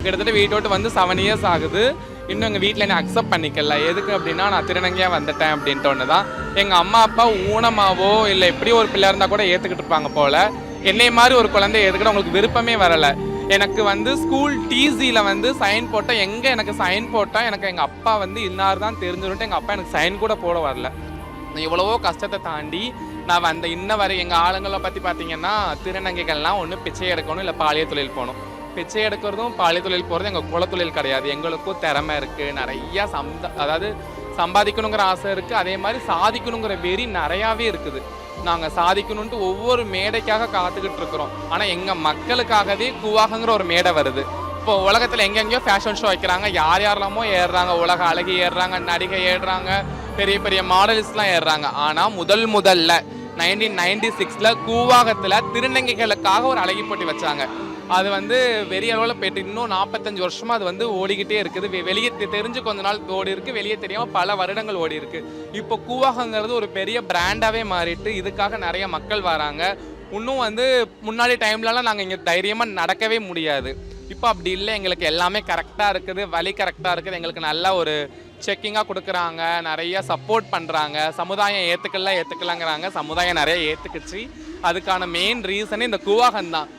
கிட்டத்தட்ட வீட்டை விட்டு வந்து 7 இயர்ஸ் ஆகுது. இன்னும் எங்கள் வீட்டில் என்ன அக்செப்ட் பண்ணிக்கல. எதுக்கு அப்படின்னா நான் திருநங்கையாக வந்துட்டேன் அப்படின்ட்டு ஒன்று தான். எங்கள் அம்மா அப்பா ஊனமாவோ இல்லை எப்படியோ ஒரு பிள்ளை இருந்தால் கூட ஏற்றுக்கிட்டு இருப்பாங்க போல். என்னை மாதிரி ஒரு குழந்தை ஏற்றுக்கிட்ட உங்களுக்கு விருப்பமே வரலை. எனக்கு வந்து ஸ்கூல் டிசியில் வந்து சைன் போட்டால் எங்கே எனக்கு சைன் போட்டால் எனக்கு எங்கள் அப்பா வந்து இன்னார் தான் தெரிஞ்சுட்டு எங்கள் அப்பா எனக்கு சைன் கூட போட வரல. நான் எவ்வளவோ கஷ்டத்தை தாண்டி நான் வந்த இன்ன வரை எங்கள் ஆளுங்களை பற்றி பார்த்தீங்கன்னா திருநங்கைகள்லாம் ஒன்று பிச்சை எடுக்கணும் இல்லை பாலியல் தொழில் போகணும். பிச்சை எடுக்கிறதும் பாலியல் தொழில் போகிறதும் எங்கள் குலத்தொழில் கிடையாது. எங்களுக்கும் திறமை இருக்குது, நிறையா அதாவது சம்பாதிக்கணுங்கிற ஆசை இருக்குது. அதே மாதிரி சாதிக்கணுங்கிற வெறி நிறையாவே இருக்குது. நாங்கள் சாதிக்கணுன்ட்டு ஒவ்வொரு மேடைக்காக காத்துக்கிட்டு இருக்கிறோம். ஆனால் எங்கள் மக்களுக்காகவே கூவாகங்கிற ஒரு மேடை வருது. இப்போ உலகத்தில் எங்கெங்கேயோ ஃபேஷன் ஷோ வைக்கிறாங்க, யார் யாரெல்லாமோ ஏறுறாங்க, உலக அழகி ஏறுறாங்க, நடிகை ஏறுறாங்க, பெரிய பெரிய மாடல்ஸ்லாம் ஏறுறாங்க. ஆனால் முதல்ல 1996 கூவாகத்தில் திருநங்கைகளுக்காக ஒரு அழகி போட்டி வச்சாங்க. அது வந்து பெரிய அளவில் போயிட்டு இன்னும் 45 வருஷமாக அது வந்து ஓடிக்கிட்டே இருக்குது. வெளியே தெரிஞ்சு கொஞ்ச நாள் ஓடி இருக்குது, வெளியே தெரியாமல் பல வருடங்கள் ஓடி இருக்குது. இப்போ கூவாகங்கிறது ஒரு பெரிய பிராண்டாகவே மாறிட்டு இதுக்காக நிறைய மக்கள் வராங்க. இன்னும் வந்து முன்னாடி டைம்லலாம் நாங்கள் இங்கே தைரியமாக நடக்கவே முடியாது. இப்போ அப்படி இல்லை, எங்களுக்கு எல்லாமே கரெக்டாக இருக்குது, வழி கரெக்டாக இருக்குது. எங்களுக்கு நல்ல ஒரு செக்கிங்காக கொடுக்குறாங்க, நிறைய சப்போர்ட் பண்ணுறாங்க. சமுதாயம் ஏற்றுக்கலாங்கிறாங்க, சமுதாயம் நிறைய ஏற்றுக்குச்சு. அதுக்கான மெயின் ரீசனே இந்த கூவாகம் தான்.